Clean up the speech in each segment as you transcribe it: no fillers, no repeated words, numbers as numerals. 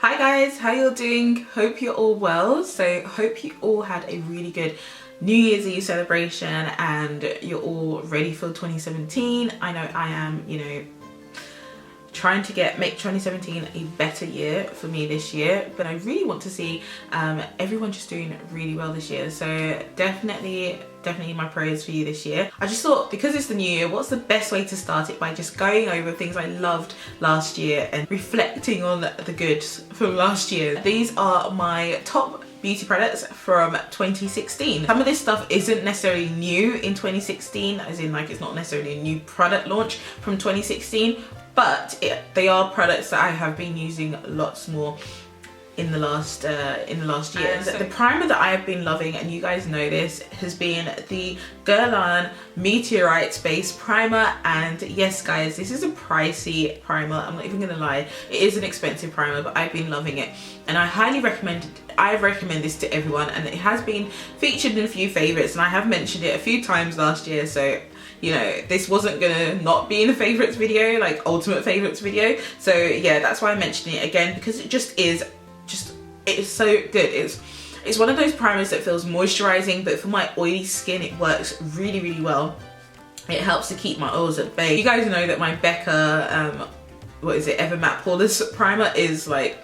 Hi guys, how you all doing? Hope you're all well. So hope you all had a really good New Year's Eve celebration and you're all ready for 2017. I know I am, trying to make 2017 a better year for me this year, but I really want to see everyone just doing really well this year. So definitely my prayers for you this year. I just thought, because it's the new year, what's the best way to start it by just going over things I loved last year and reflecting on the goods from last year. These are my top beauty products from 2016. Some of this stuff isn't necessarily new in 2016, as in like it's not necessarily a new product launch from 2016, but they are products that I have been using lots more in the last year. So the primer that I have been loving, and you guys know this, has been the Guerlain Meteorite Base Primer. And yes guys, this is a pricey primer, I'm not even gonna lie. It is an expensive primer, but I've been loving it and I highly recommend it. I recommend this to everyone, and it has been featured in a few favorites, and I have mentioned it a few times last year, so this wasn't gonna not be in a favorites video, like ultimate favorites video. So yeah, that's why I'm mentioning it again, because it is so good. It's one of those primers that feels moisturizing, but for my oily skin it works really well. It helps to keep my oils at bay. You guys know that my Becca Ever Matte Poreless primer is like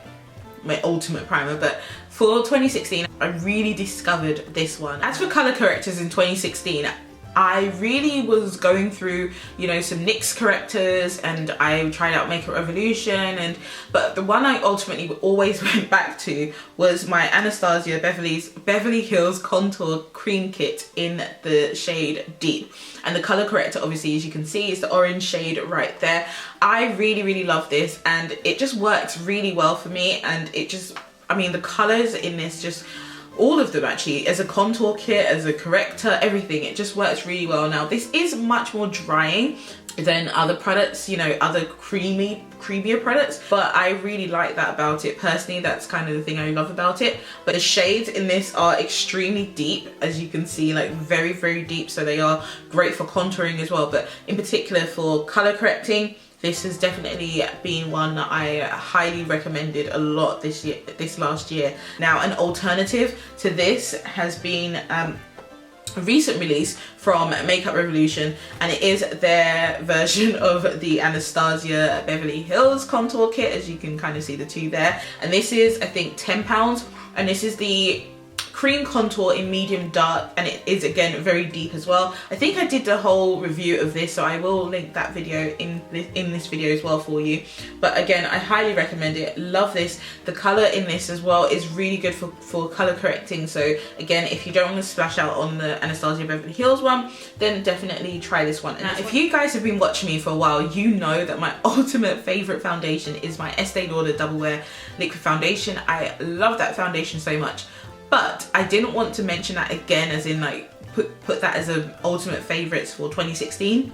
my ultimate primer, but for 2016 I really discovered this one. As for color correctors in 2016, I really was going through, some NYX correctors, and I tried out Makeup Revolution, but the one I ultimately always went back to was my Anastasia Beverly Hills Contour Cream Kit in the shade Deep. And the color corrector, obviously, as you can see, is the orange shade right there. I really love this, and it just works really well for me, and the colors in this all of them actually, as a contour kit, as a corrector, everything, it just works really well. Now this is much more drying than other products, other creamier products, but I really like that about it. Personally, that's kind of the thing I love about it. But the shades in this are extremely deep, as you can see, like very deep, so they are great for contouring as well, but in particular for color correcting, this has definitely been one that I highly recommended a lot this last year. Now, an alternative to this has been a recent release from Makeup Revolution, and it is their version of the Anastasia Beverly Hills Contour Kit, as you can kind of see the two there. And this is, I think, £10, and this is the cream contour in medium dark, and it is again very deep as well. I think I did the whole review of this, so I will link that video in this video as well for you. But again, I highly recommend it. Love this. The color in this as well is really good for color correcting. So again, if you don't want to splash out on the Anastasia Beverly Hills one, then definitely try this one. Now, if you guys have been watching me for a while, you know that my ultimate favorite foundation is my Estee Lauder Double Wear Liquid Foundation. I love that foundation so much. But I didn't want to mention that again, as in like put that as an ultimate favorites for 2016,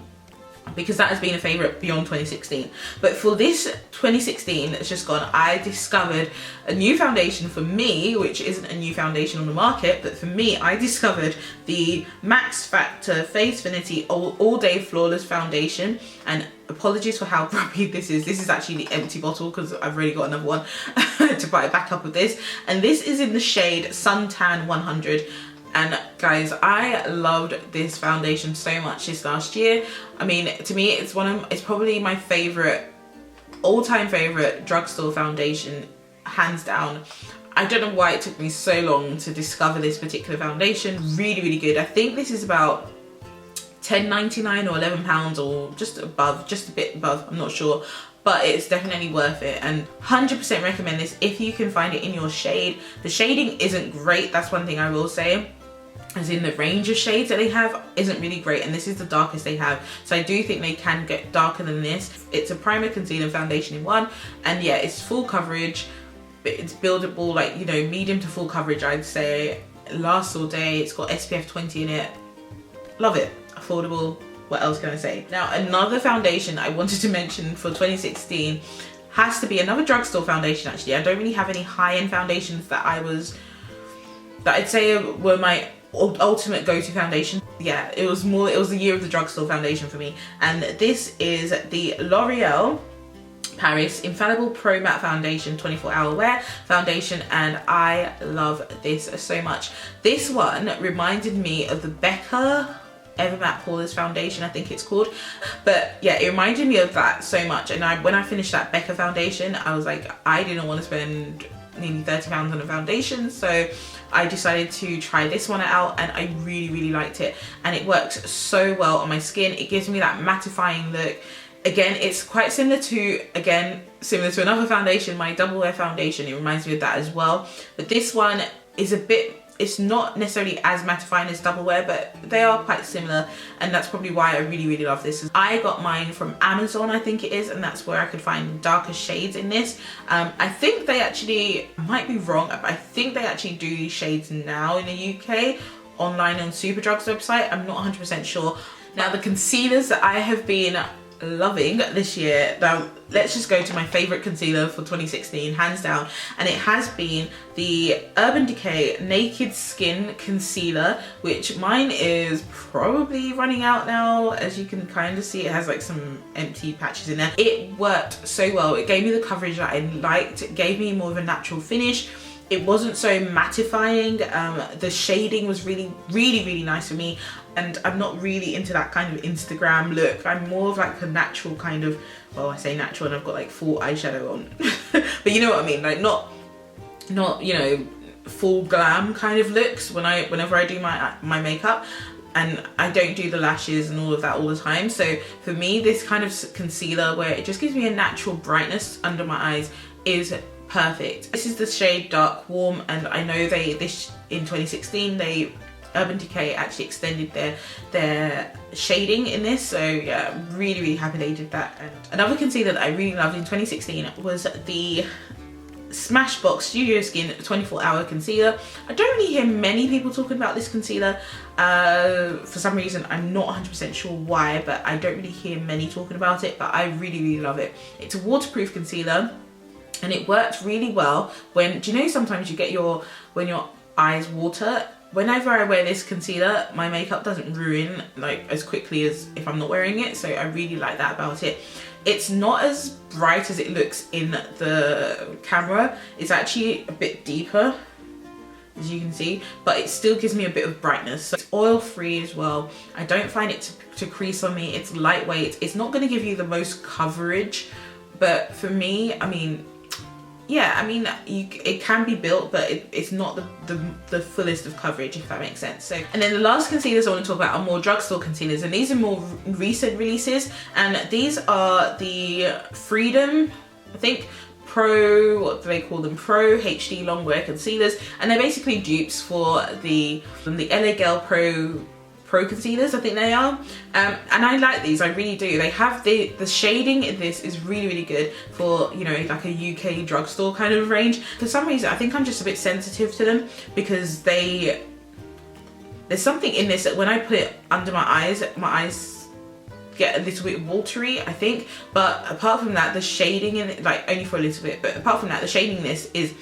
because that has been a favorite beyond 2016. But for this 2016 that's just gone, I discovered a new foundation for me, which isn't a new foundation on the market, but for me, I discovered the Max Factor Facefinity All Day Flawless Foundation. And apologies for how grubby this is. This is actually the empty bottle, because I've already got another one to buy it back up with this. And this is in the shade Suntan 100. And guys, I loved this foundation so much this last year. I mean, to me, it's probably my all-time favorite drugstore foundation, hands down. I don't know why it took me so long to discover this particular foundation. Really good. I think this is about £10.99 or £11, or just a bit above, I'm not sure, but it's definitely worth it, and 100% recommend this if you can find it in your shade. The shading isn't great, that's one thing I will say, as in the range of shades that they have isn't really great, and this is the darkest they have, so I do think they can get darker than this. It's a primer, concealer, foundation in one, and yeah, it's full coverage, but it's buildable, like, medium to full coverage, I'd say. It lasts all day. It's got SPF 20 in it. Love it. Affordable. What else can I say? Now, another foundation I wanted to mention for 2016 has to be another drugstore foundation. Actually, I don't really have any high-end foundations that I'd say were my ultimate go-to foundation. Yeah, it was the year of the drugstore foundation for me, and this is the L'Oreal Paris Infallible Pro Matte Foundation 24-hour wear foundation, and I love this so much. This one reminded me of the Becca Evermatte Poreless foundation, I think it's called, but yeah, it reminded me of that so much. And when I finished that Becca foundation, I was like, I didn't want to spend nearly £30 on a foundation, so I decided to try this one out, and I really liked it, and it works so well on my skin. It gives me that mattifying look. Again, it's quite similar to another foundation, my Double Wear foundation. It reminds me of that as well, but this one is it's not necessarily as mattifying as Double Wear, but they are quite similar, and that's probably why I really love this. I got mine from Amazon, I think it is, and that's where I could find darker shades in this. I think they actually, I might be wrong, but I think they actually do these shades now in the UK online on Superdrug's website. I'm not 100% sure. Now, the concealers that I have been loving this year, now let's just go to my favorite concealer for 2016, hands down, and it has been the Urban Decay Naked Skin Concealer, which mine is probably running out now. As you can kind of see, it has like some empty patches in there. It worked so well. It gave me the coverage that I liked. It gave me more of a natural finish. It wasn't so mattifying. The shading was really nice for me, and I'm not really into that kind of Instagram look. I'm more of like a natural kind of, well, I say natural and I've got like full eyeshadow on, but you know what I mean, like not you know, full glam kind of looks whenever I do my makeup. And I don't do the lashes and all of that all the time. So for me, this kind of concealer where it just gives me a natural brightness under my eyes is perfect. This is the shade Dark Warm, and I know in 2016 Urban Decay actually extended their shading in this, so yeah, I'm really happy they did that. And another concealer that I really loved in 2016 was the Smashbox Studio Skin 24-hour concealer. I don't really hear many people talking about this concealer. For some reason, I'm not 100% sure why, but I don't really hear many talking about it, but I really love it. It's a waterproof concealer, and it works really well when, do you know sometimes you get when your eyes water? Whenever I wear this concealer, my makeup doesn't ruin like as quickly as if I'm not wearing it, so I really like that about it. It's not as bright as it looks in the camera. It's actually a bit deeper, as you can see, but it still gives me a bit of brightness. So it's oil free as well. I don't find it to crease on me. It's lightweight. It's not going to give you the most coverage, but for me, I mean, yeah, I mean, it can be built, but it's not the fullest of coverage, if that makes sense. So, and then the last concealers I want to talk about are more drugstore concealers, and these are more recent releases, and these are the Freedom, I think, Pro, what do they call them? Pro HD Longwear concealers, and they're basically dupes for the LA Girl Pro concealers, I think they are, and I like these, I really do. They have the shading in this is really good for, you know, like a UK drugstore kind of range. For some reason, I think I'm just a bit sensitive to them, because there's something in this that when I put it under my eyes get a little bit watery, I think. But apart from that, the shading in it, like only for a little bit, but apart from that, the shading in this is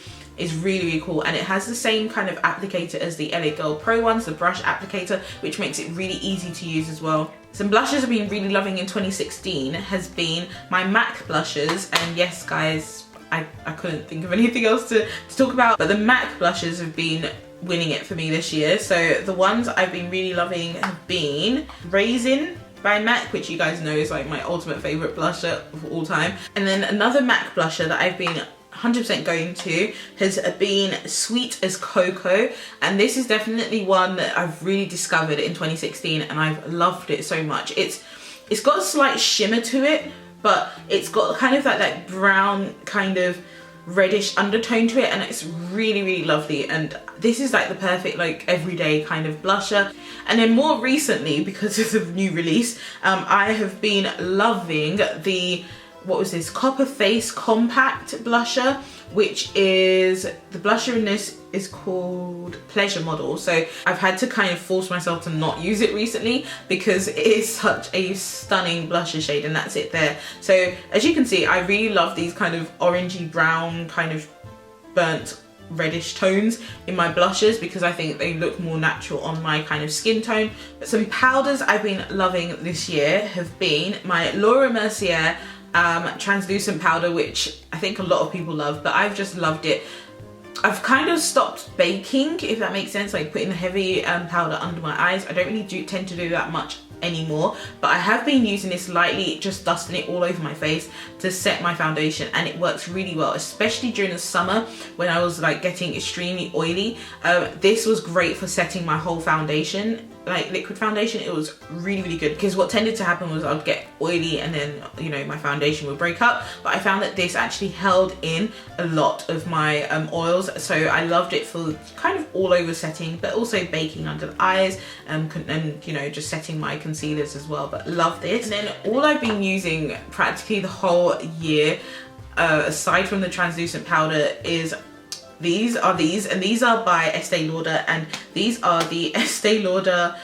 really cool, and it has the same kind of applicator as the LA Girl Pro ones, the brush applicator, which makes it really easy to use as well. Some blushes I've been really loving in 2016 has been my MAC blushes, and yes guys, I couldn't think of anything else to talk about, but the MAC blushes have been winning it for me this year. So the ones I've been really loving have been Raisin by MAC, which you guys know is like my ultimate favorite blusher of all time, and then another MAC blusher that I've been 100% going to has been Sweet as Cocoa, and this is definitely one that I've really discovered in 2016, and I've loved it so much. It's got a slight shimmer to it, but it's got kind of that brown kind of reddish undertone to it, and it's really lovely. And this is like the perfect like everyday kind of blusher. And then more recently, because of the new release, I have been loving the, what was this, Copper Face Compact blusher, which is, the blusher in this is called Pleasure Model. So I've had to kind of force myself to not use it recently, because it is such a stunning blusher shade, and that's it there. So as you can see, I really love these kind of orangey brown, kind of burnt reddish tones in my blushes, because I think they look more natural on my kind of skin tone. But some powders I've been loving this year have been my Laura Mercier translucent powder, which I think a lot of people love, but I've just loved it. I've kind of stopped baking, if that makes sense, like putting the heavy powder under my eyes. I don't really tend to do that much anymore, but I have been using this lightly, just dusting it all over my face to set my foundation, and it works really well, especially during the summer when I was like getting extremely oily. This was great for setting my whole foundation, like liquid foundation. It was really good, because what tended to happen was I'd get oily and then, you know, my foundation would break up, but I found that this actually held in a lot of my oils, so I loved it for kind of all over setting, but also baking under the eyes, and you know, just setting my concealers as well. But love this. And then all I've been using practically the whole year, aside from the translucent powder, is these, and these are by Estee Lauder, and these are the Estee Lauder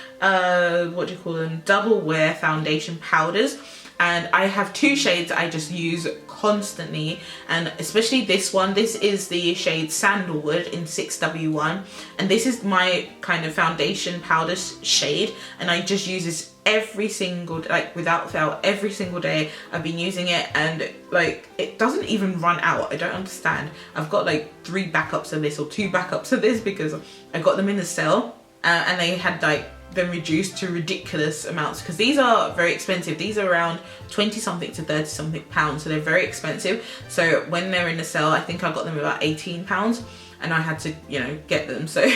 what do you call them, double wear foundation powders. And I have two shades I just use constantly, and especially this one. This is the shade Sandalwood in 6W1, and this is my kind of foundation powder shade, and I just use this every single, like without fail, every single day. I've been using it, and like it doesn't even run out. I don't understand. I've got like 3 backups of this, or 2 backups of this, because I got them in the sale, and they had like been reduced to ridiculous amounts, because these are very expensive. These are around 20 something to 30 something pounds, so they're very expensive. So when they're in the sale, I think I got them about 18 pounds, and I had to, you know, get them. So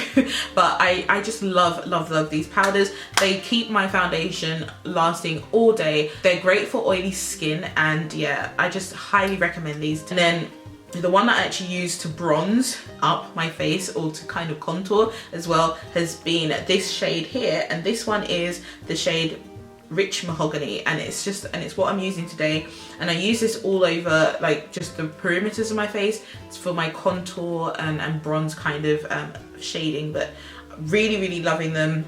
but I just love these powders. They keep my foundation lasting all day. They're great for oily skin, and yeah, I just highly recommend these. And then the one that I actually use to bronze up my face, or to kind of contour as well, has been this shade here, and this one is the shade Rich Mahogany, and it's what I'm using today. And I use this all over, like just the perimeters of my face. It's for my contour and bronze kind of shading, but really loving them.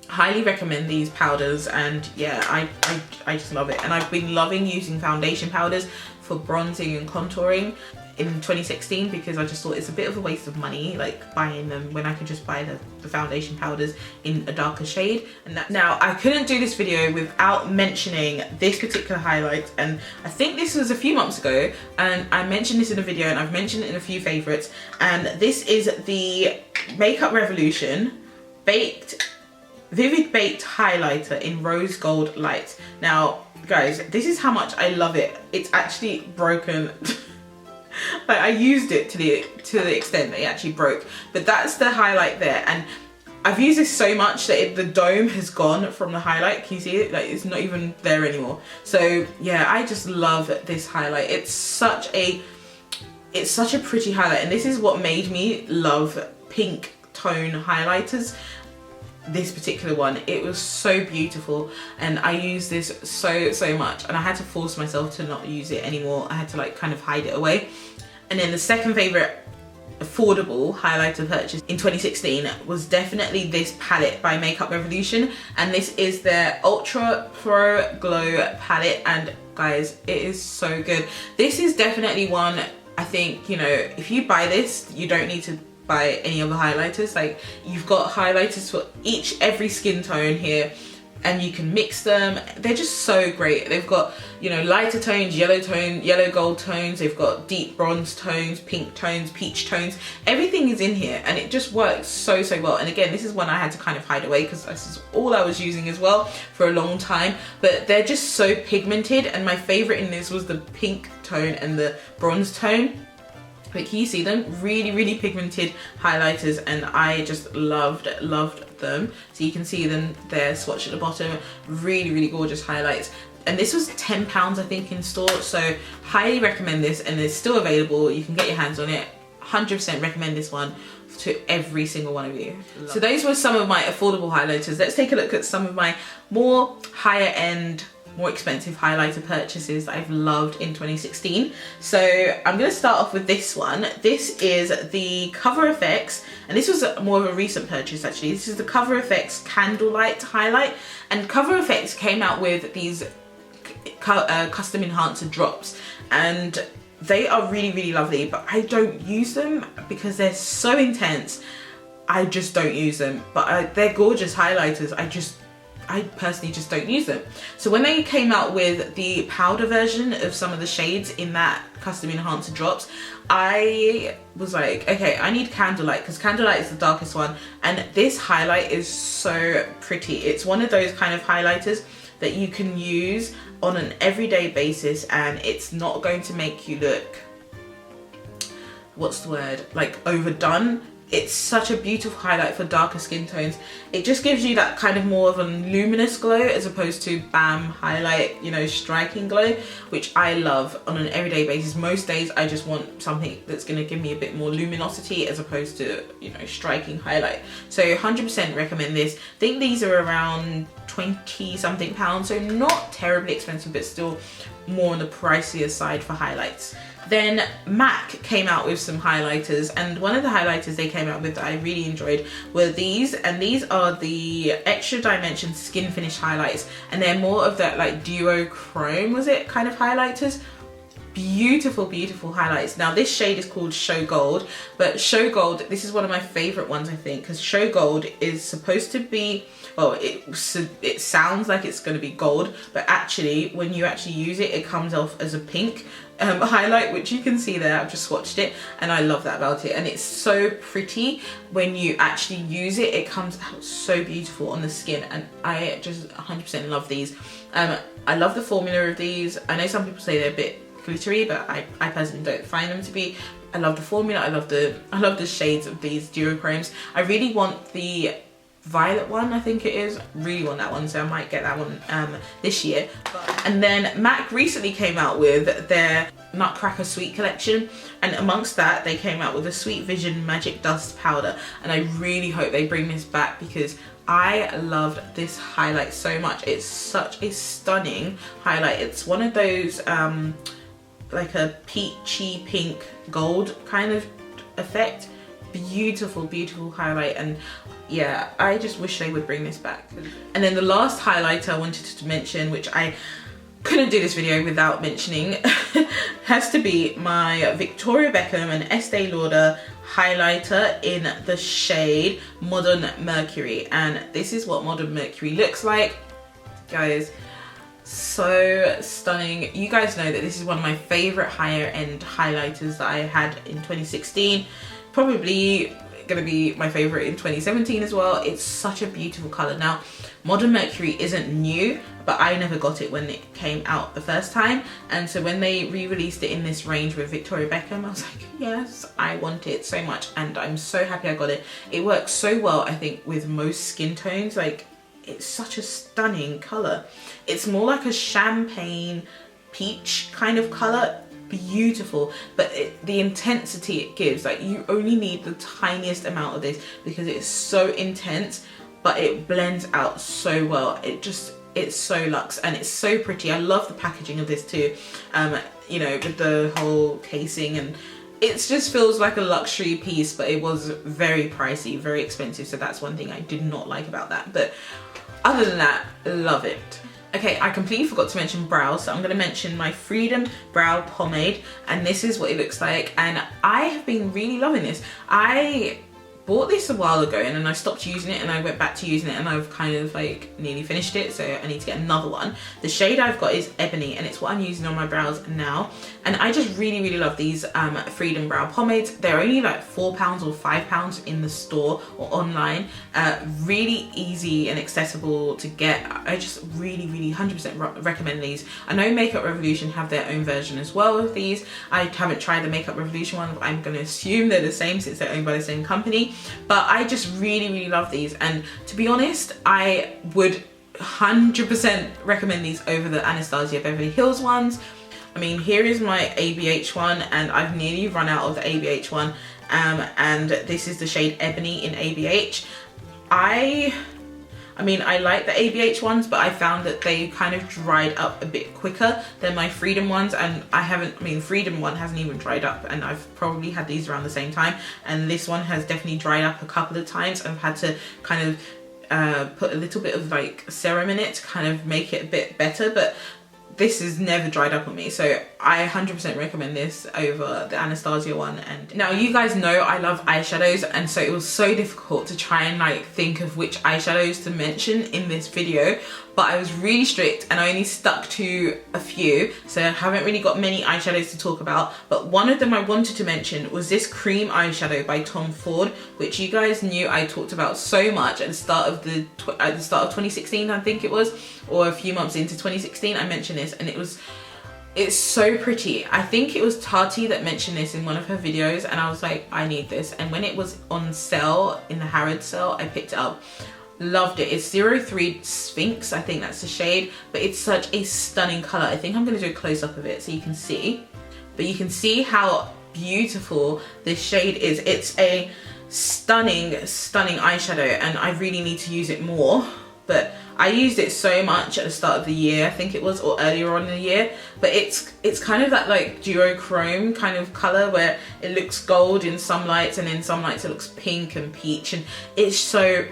Highly recommend these powders, and yeah, I just love it. And I've been loving using foundation powders for bronzing and contouring in 2016, because I just thought it's a bit of a waste of money, like buying them when I could just buy the foundation powders in a darker shade. And that, now I couldn't do this video without mentioning this particular highlight, and I think this was a few months ago, and I mentioned this in a video, and I've mentioned it in a few favorites. And this is the Makeup Revolution Vivid Baked Highlighter in Rose Gold Light. Now guys, this is how much I love it. It's actually broken. Like I used it to the extent that it actually broke, but that's the highlight there. And I've used this so much that the dome has gone from the highlight. Can you see it? Like it's not even there anymore. So yeah, I just love this highlight. It's such a pretty highlight, and this is what made me love pink tone highlighters. This particular one, it was so beautiful, and I use this so much, and I had to force myself to not use it anymore. I had to like kind of hide it away. And then the second favorite affordable highlighter purchase in 2016 was definitely this palette by Makeup Revolution, and this is their Ultra Pro Glow palette. And guys, it is so good. This is definitely one, I think, you know, if you buy this, you don't need to buy any other highlighters. Like you've got highlighters for every skin tone here, and you can mix them. They're just so great. They've got, you know, lighter tones, yellow gold tones. They've got deep bronze tones, pink tones, peach tones. Everything is in here, and it just works so well. And again, this is one I had to kind of hide away, because this is all I was using as well for a long time. But they're just so pigmented, and my favorite in this was the pink tone and the bronze tone. But can you see them? Really pigmented highlighters, and I just loved them. So you can see them there, swatch at the bottom. Really gorgeous highlights. And this was £10 I think in store, so highly recommend this, and it's still available. You can get your hands on it. 100% recommend this one to every single one of you. So those were some of my affordable highlighters. Let's take a look at some of my more higher end, more expensive highlighter purchases that I've loved in 2016. So I'm going to start off with this one. This is the Cover FX, and this was more of a recent purchase actually. This is the Cover FX Candlelight Highlight, and Cover FX came out with these custom enhancer drops, and they are really lovely, but I don't use them because they're so intense. I just don't use them, but they're gorgeous highlighters. I personally just don't use them. So when they came out with the powder version of some of the shades in that Custom Enhancer drops, I was like, okay, I need Candlelight, because Candlelight is the darkest one, and this highlight is so pretty. It's one of those kind of highlighters that you can use on an everyday basis, and it's not going to make you look, what's the word, like overdone. It's such a beautiful highlight for darker skin tones. It just gives you that kind of more of a luminous glow as opposed to bam highlight, you know, striking glow, which I love on an everyday basis. Most days I just want something that's going to give me a bit more luminosity as opposed to, you know, striking highlight. So 100% recommend this. I think these are around 20 something pounds, so not terribly expensive, but still more on the pricier side for highlights. Then MAC came out with some highlighters, and one of the highlighters they came out with that I really enjoyed were these, and these are the Extra Dimension Skin Finish highlights, and they're more of that like duochrome, was it, kind of highlighters. Beautiful, beautiful highlights. Now this shade is called Show Gold, but Show Gold, this is one of my favorite ones, I think, because Show Gold is supposed to be, well, it sounds like it's going to be gold, but actually when you actually use it, it comes off as a pink highlight, which you can see there. I've just swatched it and I love that about it, and it's so pretty when you actually use it. It comes out so beautiful on the skin, and I just 100% love these. I love the formula of these. I know some people say they're a bit glittery, but I personally don't find them to be. I love the formula. I love the shades of these duochromes. I really want the violet one, I think it is. Really want that one, so I might get that one this year. And then MAC recently came out with their Nutcracker Sweet collection, and amongst that they came out with a Sweet Vision Magic Dust powder, and I really hope they bring this back because I loved this highlight so much. It's such a stunning highlight. It's one of those like a peachy pink gold kind of effect. Beautiful, beautiful highlight, and yeah, I just wish they would bring this back. And then the last highlighter I wanted to mention, which I couldn't do this video without mentioning, has to be my Victoria Beckham and Estee Lauder highlighter in the shade Modern Mercury, and this is what Modern Mercury looks like, guys. So stunning. You guys know that this is one of my favorite higher end highlighters that I had in 2016. Probably gonna be my favorite in 2017 as well. It's such a beautiful color. Now Modern Mercury isn't new, but I never got it when it came out the first time, and so when they re-released it in this range with Victoria Beckham, I was like, yes, I want it so much, and I'm so happy I got it. It works so well, I think, with most skin tones. Like, it's such a stunning color. It's more like a champagne peach kind of color. Beautiful, but the intensity it gives, like, you only need the tiniest amount of this because it's so intense, but it blends out so well. It's so luxe and it's so pretty. I love the packaging of this too, you know, with the whole casing, and it just feels like a luxury piece, but it was very pricey, very expensive, so that's one thing I did not like about that. But other than that, love it. Okay, I completely forgot to mention brows, so I'm going to mention my Freedom Brow Pomade, and this is what it looks like, and I have been really loving this. I bought this a while ago and then I stopped using it, and I went back to using it, and I've kind of like nearly finished it, so I need to get another one. The shade I've got is Ebony, and it's what I'm using on my brows now, and I just really love these Freedom Brow Pomades. They're only like £4 or £5 in the store or online. Really easy and accessible to get. I just really 100% recommend these. I know Makeup Revolution have their own version as well of these. I haven't tried the Makeup Revolution one, but I'm going to assume they're the same since they're owned by the same company. But I just really love these, and to be honest, I would 100% recommend these over the Anastasia Beverly Hills ones. I mean, here is my ABH one, and I've nearly run out of the ABH one, and this is the shade Ebony in ABH. I mean, I like the ABH ones, but I found that they kind of dried up a bit quicker than my Freedom ones, and Freedom one hasn't even dried up, and I've probably had these around the same time, and this one has definitely dried up a couple of times. I've had to kind of put a little bit of like serum in it to kind of make it a bit better, but this has never dried up on me, so I 100% recommend this over the Anastasia one. And now you guys know I love eyeshadows, and so it was so difficult to try and like think of which eyeshadows to mention in this video, but I was really strict and I only stuck to a few, so I haven't really got many eyeshadows to talk about. But one of them I wanted to mention was this cream eyeshadow by Tom Ford, which you guys knew I talked about so much at the start of 2016, I think it was, or a few months into 2016. I mentioned this, and it's so pretty. I think it was Tati that mentioned this in one of her videos, and I was like, I need this. And when it was on sale in the Harrods sale, I picked it up. Loved it. It's 03 Sphinx, I think that's the shade, but it's such a stunning color. I think I'm going to do a close-up of it so you can see, but you can see how beautiful this shade is. It's a stunning eyeshadow, and I really need to use it more, but I used it so much at the start of the year, I think it was, or earlier on in the year. But it's kind of that like duochrome kind of color where it looks gold in some lights, and in some lights it looks pink and peach, and it's so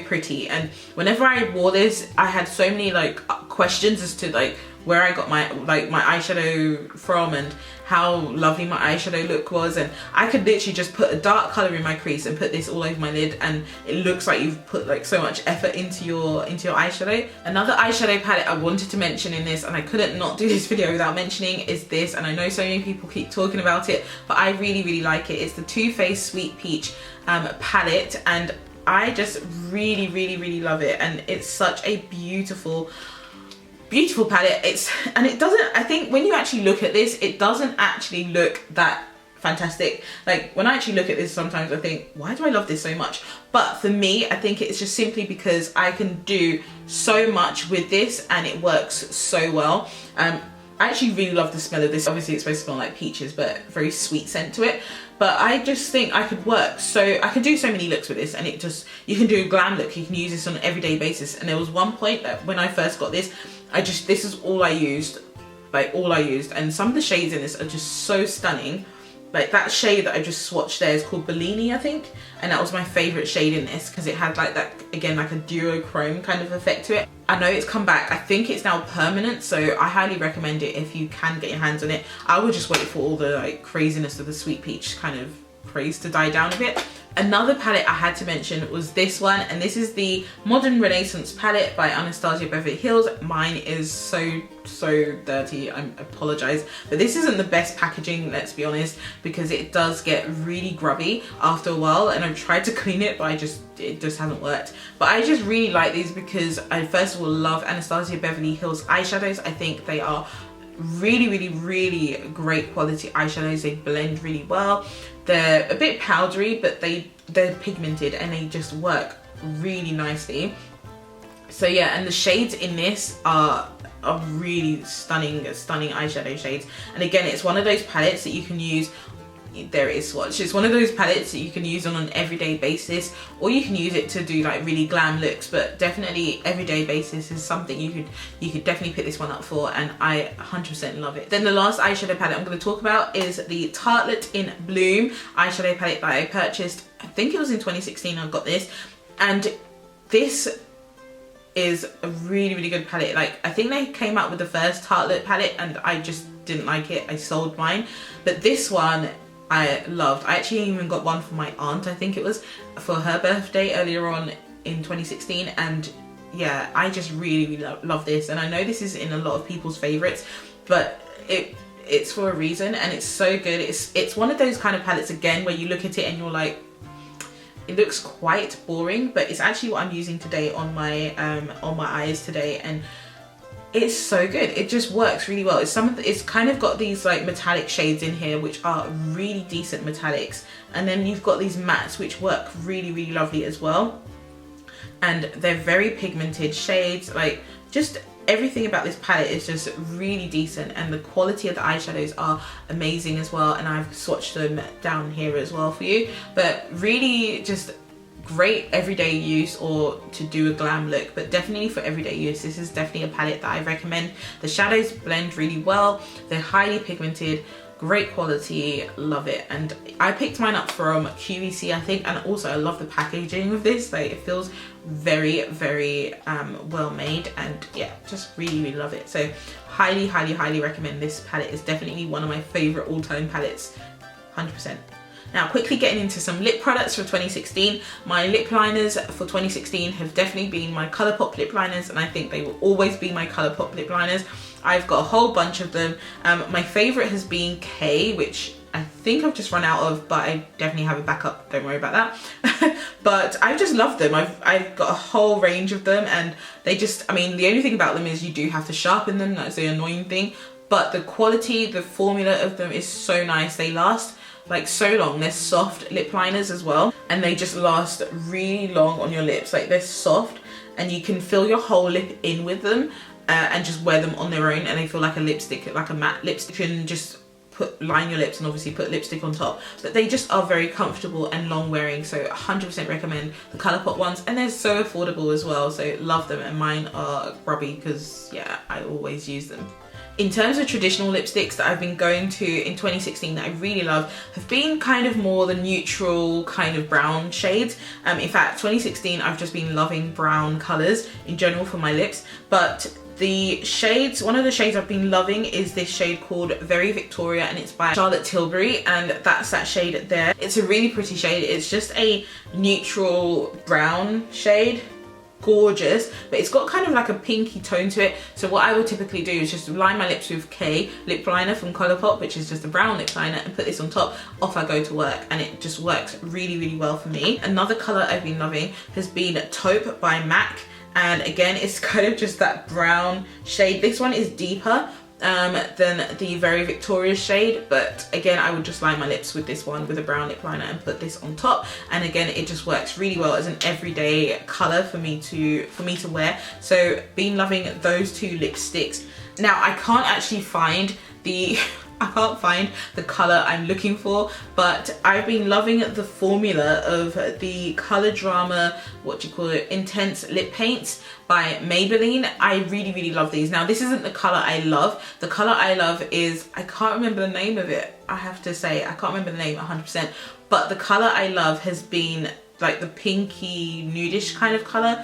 pretty. And whenever I wore this, I had so many like questions as to like where I got my eyeshadow from and how lovely my eyeshadow look was. And I could literally just put a dark color in my crease and put this all over my lid, and it looks like you've put like so much effort into your eyeshadow. Another eyeshadow palette I wanted to mention in this, and I couldn't not do this video without mentioning, is this. And I know so many people keep talking about it, but I really like it. It's the Too Faced Sweet Peach palette, and I just really love it. And it's such a beautiful palette. It doesn't, I think when you actually look at this, it doesn't actually look that fantastic. Like when I actually look at this, sometimes I think, why do I love this so much? But for me, I think it's just simply because I can do so much with this and it works so well. I actually really love the smell of this. Obviously it's supposed to smell like peaches, but very sweet scent to it. But I just think I could work, so I can do so many looks with this, and you can do a glam look, you can use this on an everyday basis. And there was one point that when I first got this, this is all I used, like all I used. And some of the shades in this are just so stunning. Like that shade that I just swatched there is called MILANI, I think, and that was my favorite shade in this because it had like that, again, like a duochrome kind of effect to it. I know it's come back, I think it's now permanent, so I highly recommend it if you can get your hands on it. I would just wait for all the like craziness of the Sweet Peach kind of craze to die down a bit. Another palette I had to mention was this one, and this is the Modern Renaissance palette by Anastasia Beverly Hills. Mine is so dirty, I apologize, but this isn't the best packaging, let's be honest, because it does get really grubby after a while, and I've tried to clean it, but it just hasn't worked. But I just really like these because I first of all love Anastasia Beverly Hills eyeshadows. I think they are really great quality eyeshadows. They blend really well. They're a bit powdery, but they're pigmented and they just work really nicely. So yeah, and the shades in this are really stunning eyeshadow shades. And again, it's one of those palettes that you can use. There it is, swatch. It's one of those palettes that you can use on an everyday basis, or you can use it to do like really glam looks, but definitely everyday basis is something you could definitely pick this one up for, and I 100% love it. Then the last eyeshadow palette I'm going to talk about is the Tartelette in Bloom eyeshadow palette that I purchased. I think it was in 2016 I got this, and this is a really good palette. Like I think they came out with the first Tartelette palette and I just didn't like it. I sold mine, but this one I loved. I actually even got one for my aunt, I think it was, for her birthday earlier on in 2016, and yeah, I just really love this. And I know this is in a lot of people's favorites, but it's for a reason, and it's so good. It's one of those kind of palettes, again, where you look at it and you're like, it looks quite boring, but it's actually what I'm using today on my eyes today, and it's so good. It just works really well. It's kind of got these like metallic shades in here which are really decent metallics, and then you've got these mattes which work really lovely as well, and they're very pigmented shades. Like just everything about this palette is just really decent, and the quality of the eyeshadows are amazing as well, and I've swatched them down here as well for you. But really just great everyday use or to do a glam look, but definitely for everyday use, this is definitely a palette that I recommend. The shadows blend really well, they're highly pigmented, great quality, love it. And I picked mine up from QVC, I think, and also I love the packaging of this. Like, it feels very, very well made, and yeah, just really, really love it. So highly, highly, highly recommend this palette. It's definitely one of my favorite all-time palettes, 100%. Now, quickly getting into some lip products for 2016. My lip liners for 2016 have definitely been my Colourpop lip liners, and I think they will always be my Colourpop lip liners. I've got a whole bunch of them. My favourite has been K, which I think I've just run out of, but I definitely have a backup, don't worry about that. But I just love them. I've got a whole range of them, and they just, I mean, the only thing about them is you do have to sharpen them, that's the annoying thing. But the quality, the formula of them is so nice. They last like so long. They're soft lip liners as well, and they just last really long on your lips. Like, they're soft and you can fill your whole lip in with them and just wear them on their own, and they feel like a lipstick, like a matte lipstick. You can just line your lips and obviously put lipstick on top, but they just are very comfortable and long wearing. So 100% recommend the Colourpop ones, and they're so affordable as well, so love them. And mine are grubby because yeah, I always use them. In terms of traditional lipsticks that I've been going to in 2016 that I really love have been kind of more the neutral kind of brown shades. In fact, 2016 I've just been loving brown colours in general for my lips, but the shades, one of the shades I've been loving is this shade called Very Victoria, and it's by Charlotte Tilbury, and that's that shade there. It's a really pretty shade. It's just a neutral brown shade. Gorgeous, but it's got kind of like a pinky tone to it. So what I would typically do is just line my lips with K lip liner from Colourpop, which is just a brown lip liner, and put this on top. Off I go to work, and it just works really, really well for me. Another colour I've been loving has been Taupe by MAC, and again, it's kind of just that brown shade. This one is deeper than the Very Victoria shade, but again, I would just line my lips with this one with a brown lip liner and put this on top, and again, it just works really well as an everyday color for me to wear. So been loving those two lipsticks. Now, I can't actually find the color I'm looking for, but I've been loving the formula of the Color Drama, Intense Lip Paints by Maybelline. I really, really love these. Now, this isn't the color I love. The color I love is, I can't remember the name of it. I have to say, I can't remember the name 100%, but the color I love has been like the pinky nudish kind of color.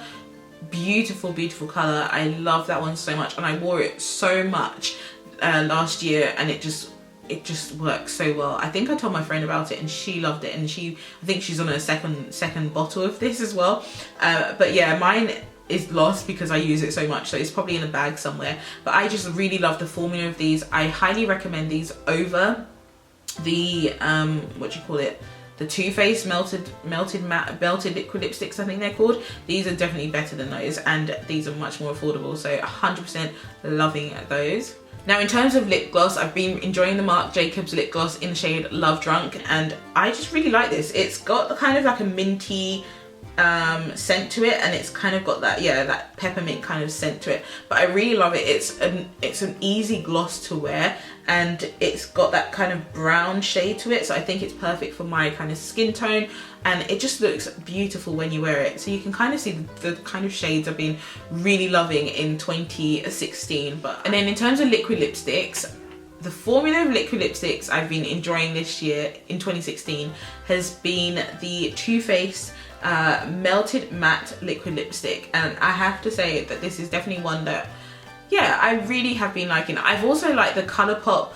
Beautiful, beautiful color. I love that one so much, and I wore it so much last year, and it just works so well. I think I told my friend about it and she loved it, and I think she's on a second bottle of this as well. But yeah, mine is lost because I use it so much, so it's probably in a bag somewhere. But I just really love the formula of these. I highly recommend these over the the Too Faced melted liquid lipsticks, I think they're called. These are definitely better than those, and these are much more affordable, so 100% loving those. Now, in terms of lip gloss, I've been enjoying the Marc Jacobs lip gloss in the shade Love Drunk, and I just really like this. It's got kind of like a minty scent to it, and it's kind of got that, yeah, that peppermint kind of scent to it, but I really love it. It's an easy gloss to wear, and it's got that kind of brown shade to it, so I think it's perfect for my kind of skin tone, and it just looks beautiful when you wear it. So you can kind of see the kind of shades I've been really loving in 2016. And then in terms of liquid lipsticks, the formula of liquid lipsticks I've been enjoying this year in 2016 has been the Too Faced Melted Matte Liquid Lipstick, and I have to say that this is definitely one that, yeah, I really have been liking. I've also liked the Colourpop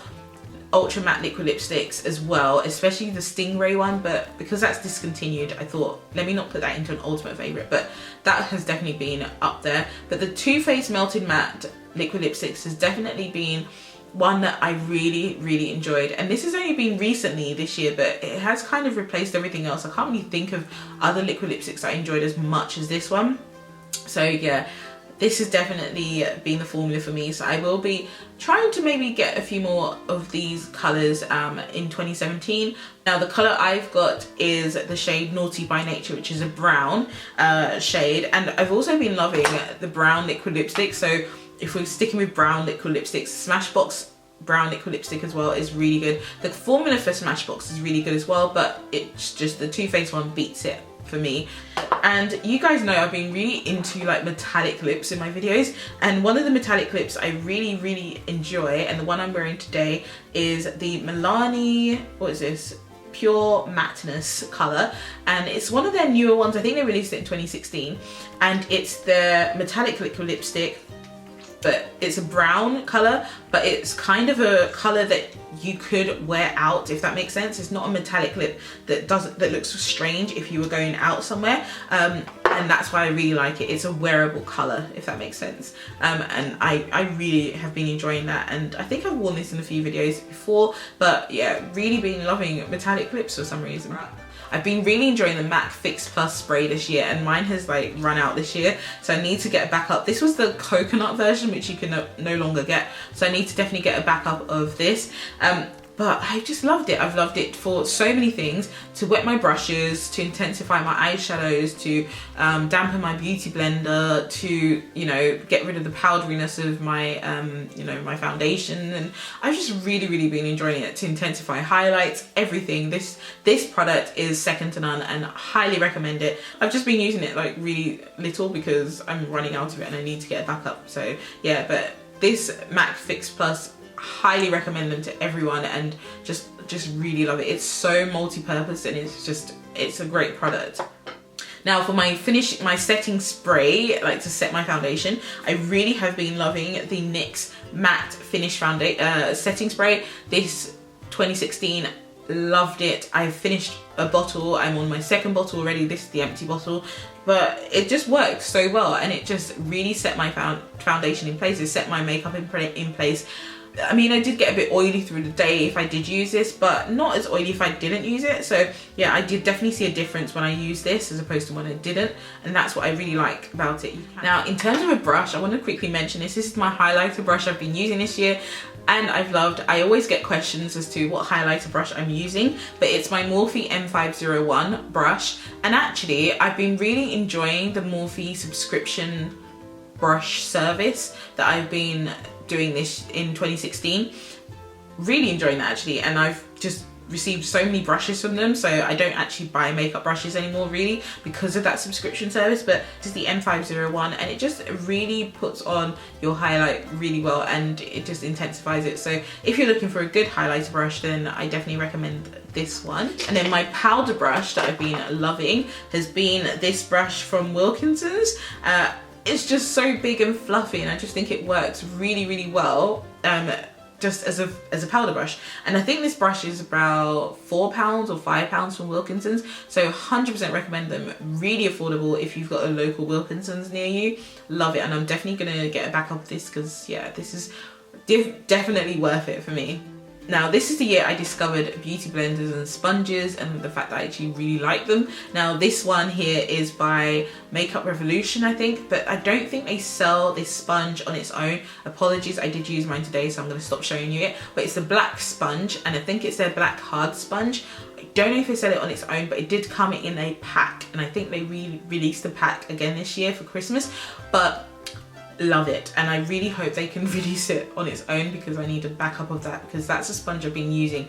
Ultra Matte Liquid Lipsticks as well, especially the Stingray one, but because that's discontinued, I thought, let me not put that into an ultimate favourite, but that has definitely been up there. But the Too Faced Melted Matte Liquid Lipsticks has definitely been one that I really, really enjoyed, and this has only been recently this year, but it has kind of replaced everything else. I can't really think of other liquid lipsticks I enjoyed as much as this one. So yeah, this has definitely been the formula for me, so I will be trying to maybe get a few more of these colours in 2017. Now, the colour I've got is the shade Naughty by Nature, which is a brown shade, and I've also been loving the brown liquid lipstick. So if we're sticking with brown liquid lipsticks, Smashbox brown liquid lipstick as well is really good. The formula for Smashbox is really good as well, but it's just the Too Faced one beats it for me. And you guys know I've been really into like metallic lips in my videos, and one of the metallic lips I really enjoy, and the one I'm wearing today, is the MILANI, what is this? Pure Matteness colour, and it's one of their newer ones. I think they released it in 2016, and it's the metallic liquid lipstick, but it's a brown colour, but it's kind of a colour that you could wear out, if that makes sense. It's not a metallic lip that looks strange if you were going out somewhere, and that's why I really like it. It's a wearable colour, if that makes sense, and I really have been enjoying that, and I think I've worn this in a few videos before, but yeah, really been loving metallic lips for some reason. I've been really enjoying the MAC Fix Plus spray this year, and mine has like run out this year, so I need to get a backup. This was the coconut version, which you can no longer get, so I need to definitely get a backup of this. But I just loved it. I've loved it for so many things: to wet my brushes, to intensify my eyeshadows, to dampen my beauty blender, to, you know, get rid of the powderiness of my you know, my foundation. And I've just really been enjoying it, to intensify highlights, everything. This product is second to none, and I highly recommend it. I've just been using it like really little because I'm running out of it and I need to get a backup. So yeah, but this MAC Fix Plus, highly recommend them to everyone, and just really love it. It's so multi-purpose, and it's a great product. Now for my setting spray, like to set my foundation, I really have been loving the NYX Matte Finish setting spray. This 2016, loved it. I've finished a bottle. I'm on my second bottle already. This is the empty bottle, but it just works so well, and it just really set my foundation in place. It set my makeup in place. I mean, I did get a bit oily through the day if I did use this, but not as oily if I didn't use it. So yeah, I did definitely see a difference when I used this as opposed to when I didn't, and that's what I really like about it. Now, in terms of a brush, I want to quickly mention this. This is my highlighter brush I've been using this year, and I've loved. I always get questions as to what highlighter brush I'm using, but it's my Morphe M501 brush, and actually I've been really enjoying the Morphe subscription brush service that I've been doing this in 2016. Really enjoying that actually, and I've just received so many brushes from them, so I don't actually buy makeup brushes anymore really because of that subscription service. But this is the M501, and it just really puts on your highlight really well, and it just intensifies it. So if you're looking for a good highlighter brush, then I definitely recommend this one. And then my powder brush that I've been loving has been this brush from Wilkinson's. It's just so big and fluffy, and I just think it works really well just as a powder brush. And I think this brush is about £4 or £5 from Wilkinson's, so 100% recommend them. Really affordable if you've got a local Wilkinson's near you. Love it, and I'm definitely gonna get a backup of this because yeah, this is definitely worth it for me. Now this is the year I discovered beauty blenders and sponges, and the fact that I actually really like them. Now this one here is by Makeup Revolution, I think, but I don't think they sell this sponge on its own. Apologies, I did use mine today, so I'm going to stop showing you it. But it's a black sponge, and I think it's their black hard sponge. I don't know if they sell it on its own, but it did come in a pack, and I think they released the pack again this year for Christmas. But love it, and I really hope they can release it on its own because I need a backup of that, because that's a sponge I've been using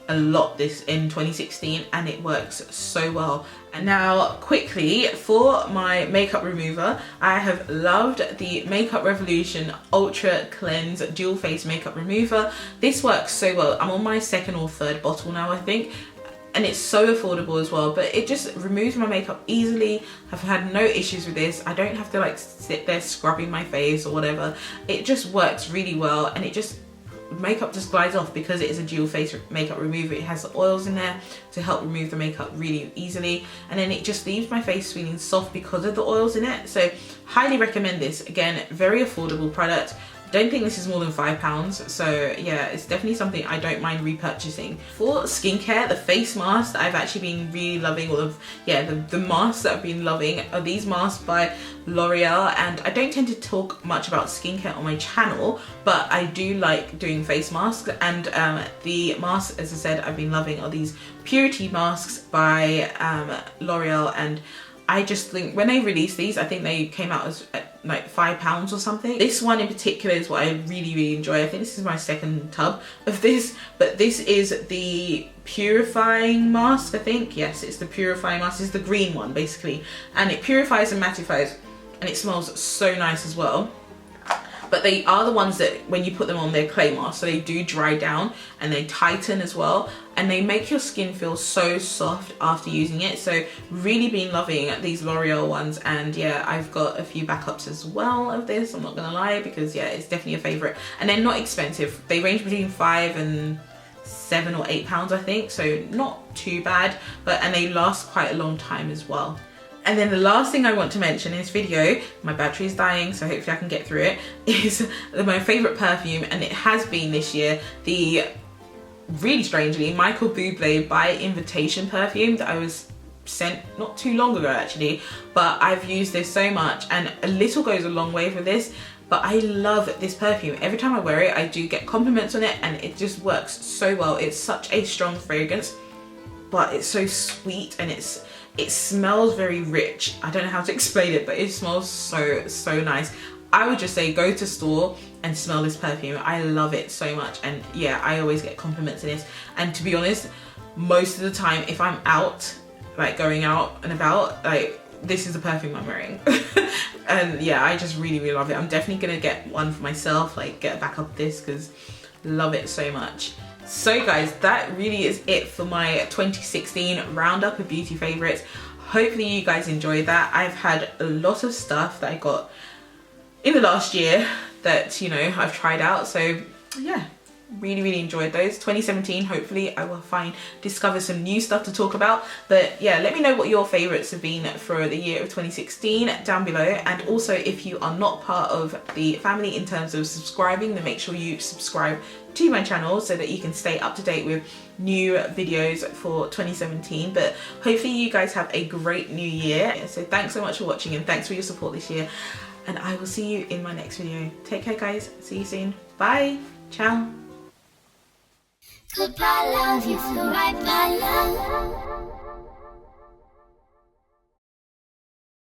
a lot this in 2016, and it works so well. And now quickly for my makeup remover, I have loved the Makeup Revolution Ultra Cleanse Dual Face Makeup Remover. This works so well. I'm on my second or third bottle now, I think, and it's so affordable as well, but it just removes my makeup easily. I've had no issues with this. I don't have to like sit there scrubbing my face or whatever. It just works really well, and it just, makeup just glides off because it is a dual face makeup remover. It has the oils in there to help remove the makeup really easily, and then it just leaves my face feeling soft because of the oils in it. So highly recommend this. Again, very affordable product. Don't think this is more than £5, so yeah, it's definitely something I don't mind repurchasing. For skincare, the face masks that I've actually been really loving, or the masks that I've been loving are these masks by L'Oreal. And I don't tend to talk much about skincare on my channel, but I do like doing face masks, and the masks, as I said, I've been loving are these Purity masks by L'Oreal. And I just think when they released these, I think they came out as like £5 or something. This one in particular is what I really enjoy. I think this is my second tub of this, but this is the purifying mask, I think. Yes, it's the purifying mask. It's the green one basically, and it purifies and mattifies, and it smells so nice as well. But they are the ones that when you put them on, they're clay masks, so they do dry down and they tighten as well, and they make your skin feel so soft after using it. So really been loving these L'Oreal ones, and yeah, I've got a few backups as well of this, I'm not gonna lie, because yeah, it's definitely a favorite. And they're not expensive. They range between £5 and £7 or £8, I think, so not too bad, but and they last quite a long time as well. And then the last thing I want to mention in this video, my battery is dying, so hopefully I can get through it, is my favourite perfume, and it has been this year, the, really strangely, Michael Bublé by Invitation perfume that I was sent not too long ago actually, but I've used this so much, and a little goes a long way for this, but I love this perfume. Every time I wear it, I do get compliments on it, and it just works so well. It's such a strong fragrance, but it's so sweet, and it smells very rich. I don't know how to explain it, but it smells so nice. I would just say go to store and smell this perfume. I love it so much, and yeah, I always get compliments in this. And to be honest, most of the time if I'm out, like going out and about, like this is the perfume I'm wearing. And yeah, I just really love it. I'm definitely gonna get one for myself, like get a backup of this, because love it so much. So guys, that really is it for my 2016 roundup of beauty favorites. Hopefully you guys enjoyed that. I've had a lot of stuff that I got in the last year that, you know, I've tried out. So yeah, really enjoyed those. 2017, hopefully I will discover some new stuff to talk about. But yeah, let me know what your favorites have been for the year of 2016 down below. And also, if you are not part of the family in terms of subscribing, then make sure you subscribe to my channel so that you can stay up to date with new videos for 2017. But hopefully you guys have a great new year. So thanks so much for watching, and thanks for your support this year, and I will see you in my next video. Take care guys, see you soon, bye, ciao. Goodbye, love, you feel right, my love.